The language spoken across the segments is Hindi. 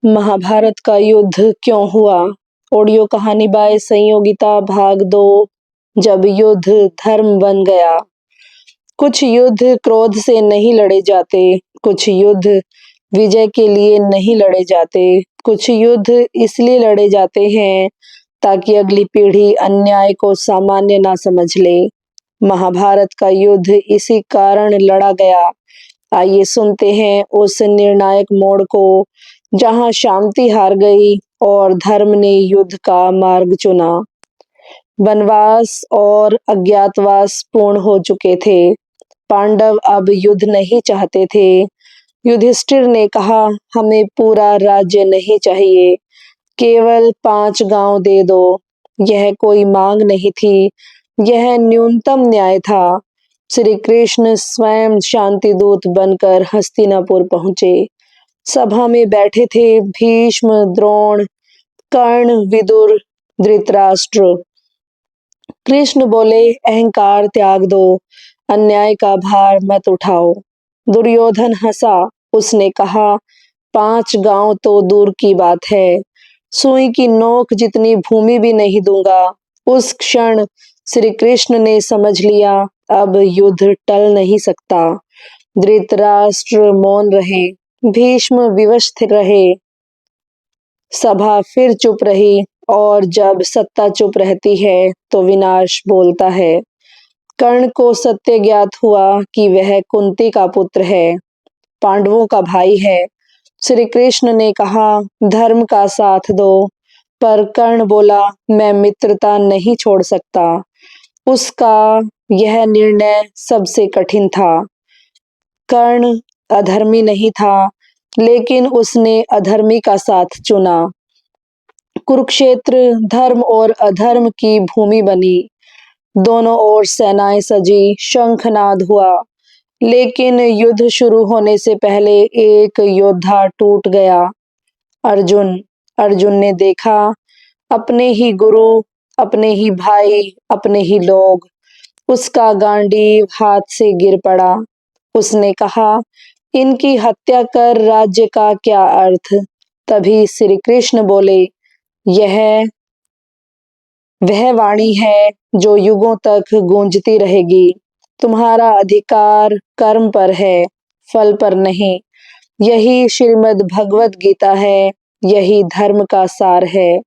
महाभारत का युद्ध क्यों हुआ? ऑडियो कहानी बाय संयोगिता भाग 2। जब युद्ध धर्म बन गया। कुछ युद्ध क्रोध से नहीं लड़े जाते, कुछ युद्ध विजय के लिए नहीं लड़े जाते, कुछ युद्ध इसलिए लड़े जाते हैं ताकि अगली पीढ़ी अन्याय को सामान्य ना समझ ले। महाभारत का युद्ध इसी कारण लड़ा गया। आइए सुनते हैं उस निर्णायक मोड़ को जहां शांति हार गई और धर्म ने युद्ध का मार्ग चुना। वनवास और अज्ञातवास पूर्ण हो चुके थे। पांडव अब युद्ध नहीं चाहते थे। युधिष्ठिर ने कहा, हमें पूरा राज्य नहीं चाहिए, केवल 5 गांव दे दो। यह कोई मांग नहीं थी, यह न्यूनतम न्याय था। श्री कृष्ण स्वयं शांति दूत बनकर हस्तिनापुर पहुंचे। सभा में बैठे थे भीष्म, द्रोण, कर्ण, विदुर, धृतराष्ट्र। कृष्ण बोले, अहंकार त्याग दो, अन्याय का भार मत उठाओ। दुर्योधन हंसा। उसने कहा, 5 गांव तो दूर की बात है, सुई की नोक जितनी भूमि भी नहीं दूंगा। उस क्षण श्री कृष्ण ने समझ लिया, अब युद्ध टल नहीं सकता। धृतराष्ट्र मौन रहे, भीष्म विवश रहे, सभा फिर चुप रही। और जब सत्ता चुप रहती है तो विनाश बोलता है। कर्ण को सत्य ज्ञात हुआ कि वह कुंती का पुत्र है, पांडवों का भाई है। श्री कृष्ण ने कहा, धर्म का साथ दो। पर कर्ण बोला, मैं मित्रता नहीं छोड़ सकता। उसका यह निर्णय सबसे कठिन था। कर्ण अधर्मी नहीं था, लेकिन उसने अधर्मी का साथ चुना। कुरुक्षेत्र धर्म और अधर्म की भूमि बनी। दोनों ओर सेनाएं सजी, शंखनाद हुआ। लेकिन युद्ध शुरू होने से पहले एक योद्धा टूट गया। अर्जुन। अर्जुन ने देखा, अपने ही गुरु, अपने ही भाई, अपने ही लोग। उसका गांडीव हाथ से गिर पड़ा। उसने कहा, इनकी हत्या कर राज्य का क्या अर्थ? तभी श्री कृष्ण बोले, यह वह वाणी है जो युगों तक गूंजती रहेगी। तुम्हारा अधिकार कर्म पर है, फल पर नहीं। यही श्रीमद् भगवत गीता है, यही धर्म का सार है।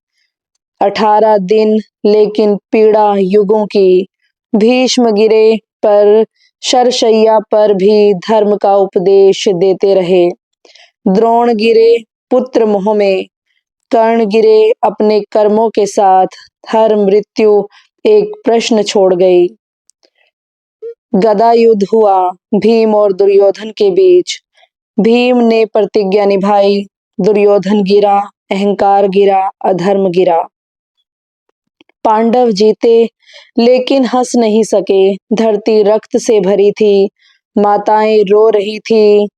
18 दिन, लेकिन पीड़ा युगों की। भीष्म गिरे, पर शरशैया पर भी धर्म का उपदेश देते रहे। द्रोण गिरे पुत्र मोह में, कर्ण गिरे अपने कर्मों के साथ। हर मृत्यु एक प्रश्न छोड़ गई। गदा युद्ध हुआ भीम और दुर्योधन के बीच। भीम ने प्रतिज्ञा निभाई, दुर्योधन गिरा, अहंकार गिरा, अधर्म गिरा। पांडव जीते, लेकिन हंस नहीं सके। धरती रक्त से भरी थी, माताएं रो रही थी।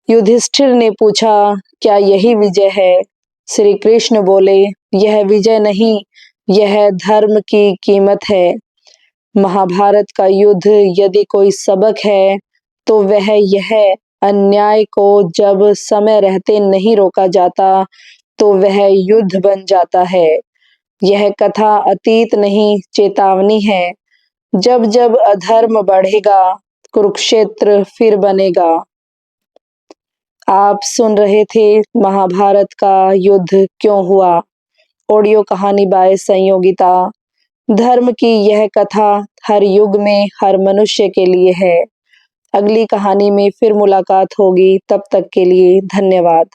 युधिष्ठिर ने पूछा, क्या यही विजय है? श्री कृष्ण बोले, यह विजय नहीं, यह धर्म की कीमत है। महाभारत का युद्ध यदि कोई सबक है तो वह यह, अन्याय को जब समय रहते नहीं रोका जाता तो वह युद्ध बन जाता है। यह कथा अतीत नहीं, चेतावनी है। जब जब अधर्म बढ़ेगा, कुरुक्षेत्र फिर बनेगा। आप सुन रहे थे महाभारत का युद्ध क्यों हुआ, ऑडियो कहानी बाय संयोगिता। धर्म की यह कथा हर युग में हर मनुष्य के लिए है। अगली कहानी में फिर मुलाकात होगी, तब तक के लिए धन्यवाद।